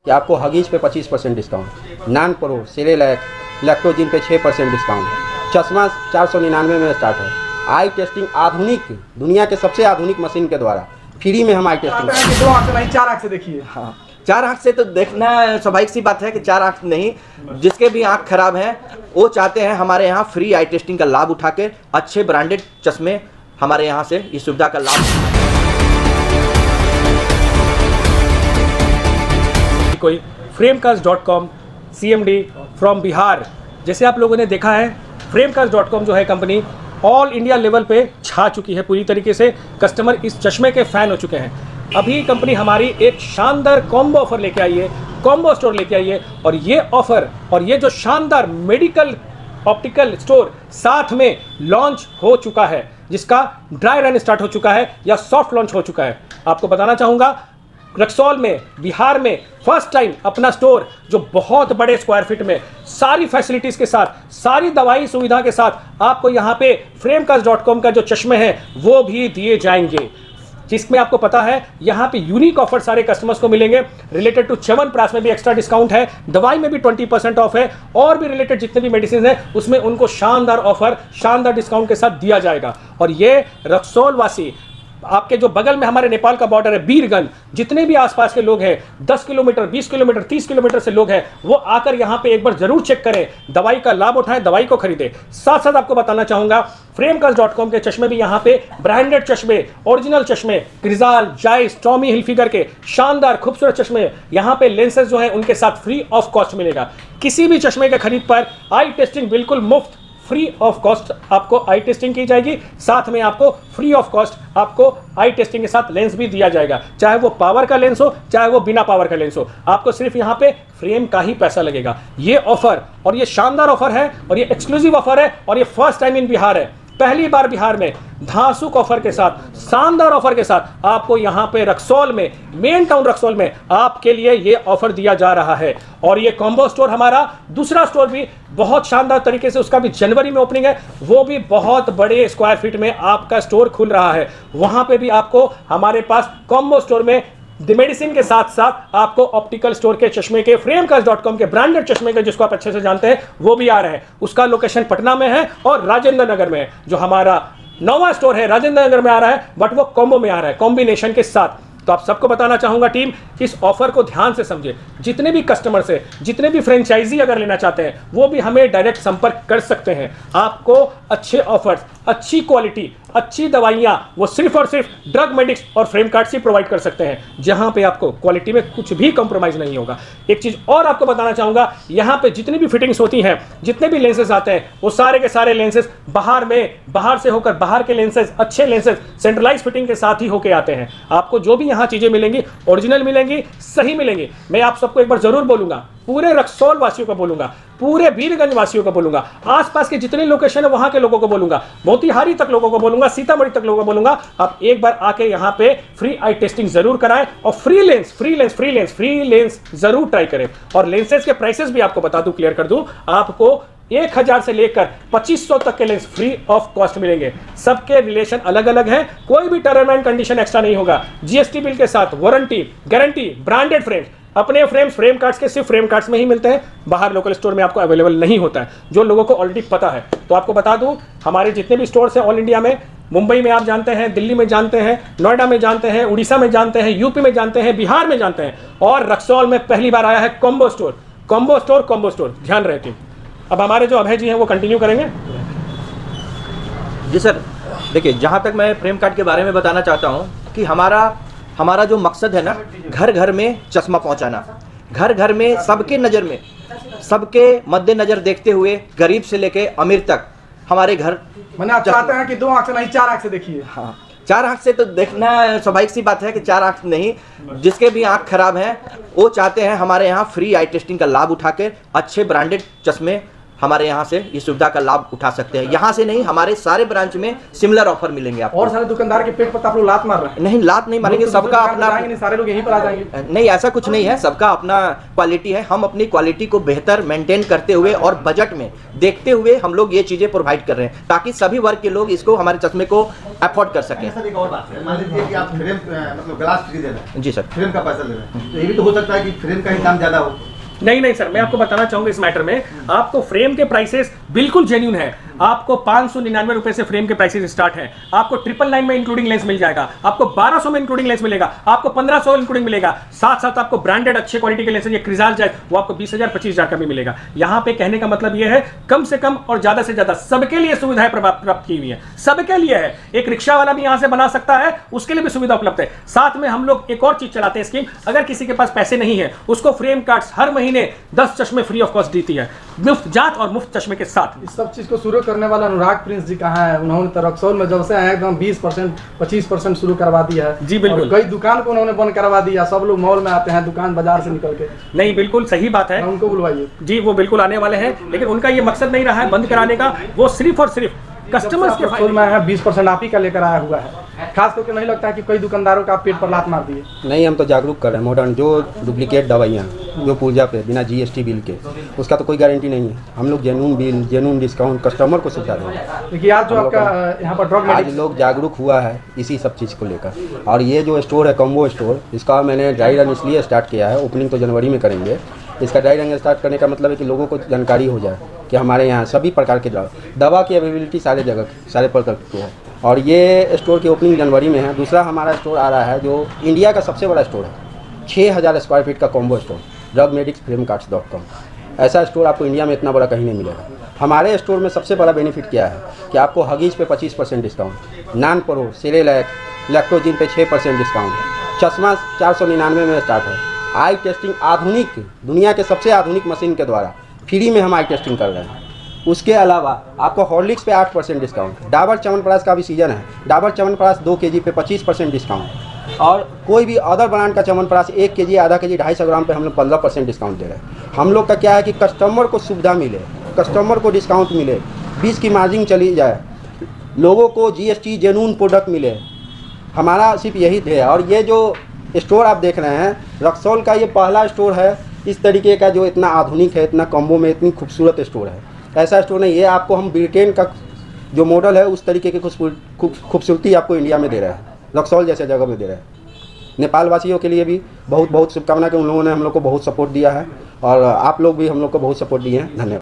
कि आपको हगीज पे 25% डिस्काउंट, नॉन प्रो, सेरेलैक, लैक्टोजिन पे 6% डिस्काउंट, चश्मा 499 में स्टार्ट है। आई टेस्टिंग आधुनिक, दुनिया के सबसे आधुनिक मशीन के द्वारा फ्री में हम आई टेस्टिंग। 2 आंख से नहीं 4 आंख से देखिए। हाँ, 4 आंख से तो देखना स्वाभाविक सी बात है कि 4 आंख नहीं, जिसके भी आंख खराब हैं वो चाहते हैं हमारे यहाँ फ्री आई टेस्टिंग का लाभ उठा के अच्छे ब्रांडेड चश्मे हमारे यहाँ से इस सुविधा का लाभ। कोई framecast.com CMD फ्रॉम बिहार, जैसे आप लोगों ने देखा है framecast.com जो है कंपनी ऑल इंडिया लेवल पे छा चुकी है पूरी तरीके से। कस्टमर इस चश्मे के फ़ैन हो चुके हैं। अभी कंपनी हमारी एक शानदार कॉम्बो ऑफर लेके आई है, कॉम्बो स्टोर लेके आई है, और ये ऑफर और ये जो शानदार मेडिकल ऑप्टिकल स्टोर साथ में लॉन्च हो चुका है, जिसका ड्राई रन स्टार्ट हो चुका है या सॉफ्ट लॉन्च हो चुका है। आपको बताना चाहूँगा रक्सौल में, बिहार में फर्स्ट टाइम अपना स्टोर जो बहुत बड़े स्क्वायर फीट में सारी फैसिलिटीज़ के साथ, सारी दवाई सुविधा के साथ आपको यहाँ पे framecast.com का जो चश्मे हैं वो भी दिए जाएंगे, जिसमें आपको पता है यहाँ पे यूनिक ऑफर सारे कस्टमर्स को मिलेंगे। रिलेटेड टू च्यवनप्राश में भी एक्स्ट्रा डिस्काउंट है, दवाई में भी 20% ऑफ है, और भी रिलेटेड जितने भी मेडिसिन है उसमें उनको शानदार ऑफर, शानदार डिस्काउंट के साथ दिया जाएगा। और ये रक्सौल वासी, आपके जो बगल में हमारे नेपाल का बॉर्डर है बीरगंज, जितने भी आसपास के लोग हैं 10 किलोमीटर, 20 किलोमीटर, 30 किलोमीटर से लोग हैं, वो आकर यहाँ पे एक बार जरूर चेक करें, दवाई का लाभ उठाएं, दवाई को खरीदें। साथ साथ आपको बताना चाहूंगा framecast.com के चश्मे भी यहाँ पे ब्रांडेड चश्मे, ओरिजिनल चश्मे, क्रिजाल, जाइस, टॉमी हिलफिगर के शानदार खूबसूरत चश्मे, यहाँ पे लेंसेज जो है उनके साथ फ्री ऑफ कॉस्ट मिलेगा। किसी भी चश्मे के खरीद पर आई टेस्टिंग बिल्कुल मुफ्त, फ्री ऑफ कॉस्ट आपको आई टेस्टिंग की जाएगी। साथ में आपको फ्री ऑफ कॉस्ट आपको आई टेस्टिंग के साथ लेंस भी दिया जाएगा, चाहे वो पावर का लेंस हो चाहे वो बिना पावर का लेंस हो। आपको सिर्फ यहाँ पे फ्रेम का ही पैसा लगेगा। ये ऑफर, और ये शानदार ऑफर है, और ये एक्सक्लूसिव ऑफर है, और ये फर्स्ट टाइम इन बिहार है। पहली बार बिहार में धांसुक ऑफर के साथ, शानदार ऑफर के साथ आपको यहाँ पे रक्सौल में, मेन टाउन रक्सौल में आपके लिए ये ऑफर दिया जा रहा है। और ये कॉम्बो स्टोर, हमारा दूसरा स्टोर भी बहुत शानदार तरीके से, उसका भी जनवरी में ओपनिंग है, वो भी बहुत बड़े स्क्वायर फीट में आपका स्टोर खुल रहा है। वहां पे भी आपको हमारे पास कॉम्बो स्टोर में मेडिसिन के साथ साथ आपको ऑप्टिकल स्टोर के चश्मे के, framecast.com के ब्रांडेड चश्मे के, जिसको आप अच्छे से जानते हैं, वो भी आ रहे हैं। उसका लोकेशन पटना में है और राजेंद्र नगर में है। जो हमारा 9वां स्टोर है राजेंद्र नगर में आ रहा है, बट वो कॉम्बो में आ रहा है, कॉम्बिनेशन के साथ। तो आप सबको बताना चाहूंगा टीम, इस ऑफर को ध्यान से समझे। जितने भी कस्टमर से, जितने भी फ्रेंचाइजी अगर लेना चाहते हैं वो भी हमें डायरेक्ट संपर्क कर सकते हैं। आपको अच्छे ऑफर्स, अच्छी क्वालिटी, अच्छी दवाइयाँ वो सिर्फ और सिर्फ ड्रग मेडिक्स और फ्रेमकार्ड्स ही प्रोवाइड कर सकते हैं, जहां पे आपको क्वालिटी में कुछ भी कॉम्प्रोमाइज नहीं होगा। एक चीज और आपको बताना चाहूंगा, यहाँ पे जितनी भी फिटिंग्स होती हैं, जितने भी लेंसेज आते हैं, वो सारे के सारे लेंसेज बाहर से होकर, बाहर के लेंसेज, अच्छे लेंसेज सेंट्रलाइज फिटिंग के साथ ही होके आते हैं। आपको जो भी यहाँ चीजें मिलेंगी ओरिजिनल मिलेंगी, सही मिलेंगी। मैं आप सबको एक बार जरूर बोलूंगा, पूरे रक्सौल वासियों को बोलूंगा, पूरे बीरगंज वासियों को बोलूंगा, आसपास के जितने लोकेशन है वहां के लोगों को बोलूंगा, मोतिहारी तक लोगों को बोलूंगा, सीतामढ़ी तक लोगों को बोलूंगा, आप एक बार आके यहाँ पे फ्री आई टेस्टिंग जरूर कराएं और फ्री लेंस जरूर ट्राई करें। और लेंसेज के प्राइसेस भी आपको बता दूं, क्लियर कर दूं, आपको 1000 से लेकर 2500 तक के लेंस फ्री ऑफ कॉस्ट मिलेंगे। सबके रिलेशन अलग अलग है, कोई भी टर्म एंड कंडीशन एक्स्ट्रा नहीं होगा। जीएसटी बिल के साथ वारंटी, गारंटी, ब्रांडेड फ्रेम्स, अपने फ्रेम्स फ्रेम कार्ड्स के सिर्फ फ्रेम कार्ड्स में ही मिलते हैं, बाहर लोकल स्टोर में आपको अवेलेबल नहीं होता है, जो लोगों को ऑलरेडी पता है। तो आपको बता दूं, हमारे जितने भी स्टोर्स हैं ऑल इंडिया में, मुंबई में आप जानते हैं, दिल्ली में जानते हैं, नोएडा में जानते हैं, उड़ीसा में जानते हैं, यूपी में जानते हैं, बिहार में जानते हैं, और रक्सौल में पहली बार आया है कॉम्बो स्टोर। ध्यान रहे टीम। अब हमारे जो अभय जी हैं वो कंटिन्यू करेंगे। जी सर, देखिए जहाँ तक मैं फ्रेम कार्ड के बारे में बताना चाहता हूँ कि हमारा जो मकसद है ना, घर घर में चश्मा पहुँचाना, घर घर में सबके नज़र में, सबके मद्देनजर देखते हुए, गरीब से लेके अमीर तक हमारे घर। मैंने आप चाहते हैं कि 2 आंख से नहीं 4 आंख से देखिए। हाँ, 4 आंख से तो देखना स्वाभाविक सी बात है कि 4 आंख नहीं, जिसके भी आंख खराब हैं वो चाहते हैं हमारे यहाँ फ्री आई टेस्टिंग का लाभ उठा के अच्छे ब्रांडेड चश्मे हमारे यहाँ से इस सुविधा का लाभ उठा सकते हैं। यहाँ से नहीं, हमारे सारे ब्रांच में सिमिलर ऑफर मिलेंगे आपको। और सारे दुकानदार के पेट पर तो आप लोग लात मार रहे हैं। नहीं, लात नहीं मारेंगे, लोग तो सबका दुकान अपना जाएंगे नहीं, सारे लोग यहीं पर आ जाएंगे। नहीं, ऐसा कुछ नहीं है, सबका अपना क्वालिटी है। हम अपनी क्वालिटी को बेहतर मेंटेन करते हुए और बजट में देखते हुए हम लोग ये चीज़ें प्रोवाइड कर रहे हैं ताकि सभी वर्ग के लोग इसको, हमारे चश्मे को अफोर्ड कर सकें। सर एक और बात है, मान लीजिए कि आप फ्रेम मतलब ग्लास फ्री दे रहे हैं जी सर, फ्रेम का पैसा ले रहे हैं, तो ये भी तो हो सकता है कि फ्रेम का ही दाम ज़्यादा हो। नहीं सर, मैं आपको बताना चाहूंगा इस मैटर में, आपको फ्रेम के प्राइसेस बिल्कुल जेन्युइन है। आपको 599 रुपए से फ्रेम के प्राइसेस स्टार्ट है। आपको 999 में इंक्लूडिंग लेंस मिल जाएगा, आपको 1200 में इंक्लूडिंग लेंस मिलेगा, आपको 1500 इंक्लूडिंग मिलेगा। साथ साथ आपको ब्रांडेड अच्छे क्वालिटी के लेंस, ये क्रिजाल जाए वो आपको 20,000 25,000 का भी मिलेगा। यहाँ पे कहने का मतलब ये है, कम से कम और ज्यादा से ज्यादा सबके लिए सुविधाएं प्राप्त की हुई है, सबके लिए है। एक रिक्शा वाला भी यहाँ से बना सकता है, उसके लिए भी सुविधा उपलब्ध है। साथ में हम लोग एक और चीज चलाते हैं स्कीम, अगर किसी के पास पैसे नहीं है उसको फ्रेम कार्ड्स हर महीने 10 चश्मे फ्री ऑफ कॉस्ट देती है, मुफ्त जांच और मुफ्त चश्मे के साथ। इस सब चीज को शुरू करने वाला अनुराग प्रिंस जी कहाँ है? उन्होंने तो रक्सौल में जब से आए एकदम 20% 25% शुरू करवा दिया है। जी बिल्कुल, कई दुकान को उन्होंने बंद करवा दिया, सब लोग मॉल में आते हैं दुकान बाजार से निकल के। नहीं बिल्कुल सही बात है, उनको बुलवाइए जी वो बिल्कुल आने वाले हैं, लेकिन उनका ये मकसद नहीं रहा है बंद कराने का, वो सिर्फ और सिर्फ कस्टमर्स के रक्सौल में है 20% आप ही का लेकर आया हुआ है। खास करके नहीं लगता है कि कई दुकानदारों का पेट पर लात मार दिए? नहीं, हम तो जागरूक कर रहे हैं। मॉडर्न जो डुप्लीकेट दवाइयाँ जो पूर्जा पे बिना GST बिल के, उसका तो कोई गारंटी नहीं है। हम लोग genuine bill, genuine discount customer को सुविधा देंगे। देखिए आज जो आपका यहाँ पर ड्रग आज लोग जागरूक हुआ है इसी सब चीज़ को लेकर। और ये जो स्टोर है कॉम्बो स्टोर, इसका मैंने ड्राई रन इसलिए स्टार्ट किया है, ओपनिंग तो जनवरी में करेंगे। इसका ड्राई रन स्टार्ट करने का मतलब है कि लोगों को जानकारी हो जाए कि हमारे यहाँ सभी प्रकार के दवा की अवेलेबिलिटी सारे जगह सारे प्रकार की है। और ये स्टोर की ओपनिंग जनवरी में है। दूसरा हमारा स्टोर आ रहा है जो इंडिया का सबसे बड़ा स्टोर है, 6000 स्क्वायर फीट का कॉम्बो स्टोर, drugmedicsframecards.com। ऐसा स्टोर आपको इंडिया में इतना बड़ा कहीं नहीं मिलेगा। हमारे स्टोर में सबसे बड़ा बेनिफिट क्या है कि आपको हगीज पे 25% डिस्काउंट, नान प्रो, सेरेलैक, लैक्टोजिन पे 6% डिस्काउंट, चश्मा 499 में स्टार्ट है। आई टेस्टिंग आधुनिक, दुनिया के सबसे आधुनिक मशीन के द्वारा फ्री में हम आई टेस्टिंग कर रहे हैं। उसके अलावा आपको हॉर्लिक्स पे 8% डिस्काउंट, डाबर च्यवनप्राश का भी सीजन है, डाबर च्यवनप्राश 2 kg पे 25% डिस्काउंट, और कोई भी अदर ब्रांड का च्यवनप्राश 1 kg, आधा kg, 250 ग्राम पे हम लोग 15% डिस्काउंट दे रहे हैं। हम लोग का क्या है कि कस्टमर को सुविधा मिले, कस्टमर को डिस्काउंट मिले, 20 की मार्जिन चली जाए, लोगों को GST जेन्युइन प्रोडक्ट मिले, हमारा सिर्फ यही ध्येय है। और ये जो स्टोर आप देख रहे हैं, रक्सौल का ये पहला स्टोर है इस तरीके का जो इतना आधुनिक है, इतना कॉम्बो में इतनी खूबसूरत स्टोर है। ऐसा स्टोर नहीं है। आपको हम ब्रिटेन का जो मॉडल है उस तरीके की खूबसूरती आपको इंडिया में दे रहा है, रक्सौल जैसे जगह में दे रहा है। नेपाल वासियों के लिए भी बहुत बहुत शुभकामना कि उन लोगों ने हम लोग को बहुत सपोर्ट दिया है, और आप लोग भी हम लोग को बहुत सपोर्ट दिए हैं। धन्यवाद।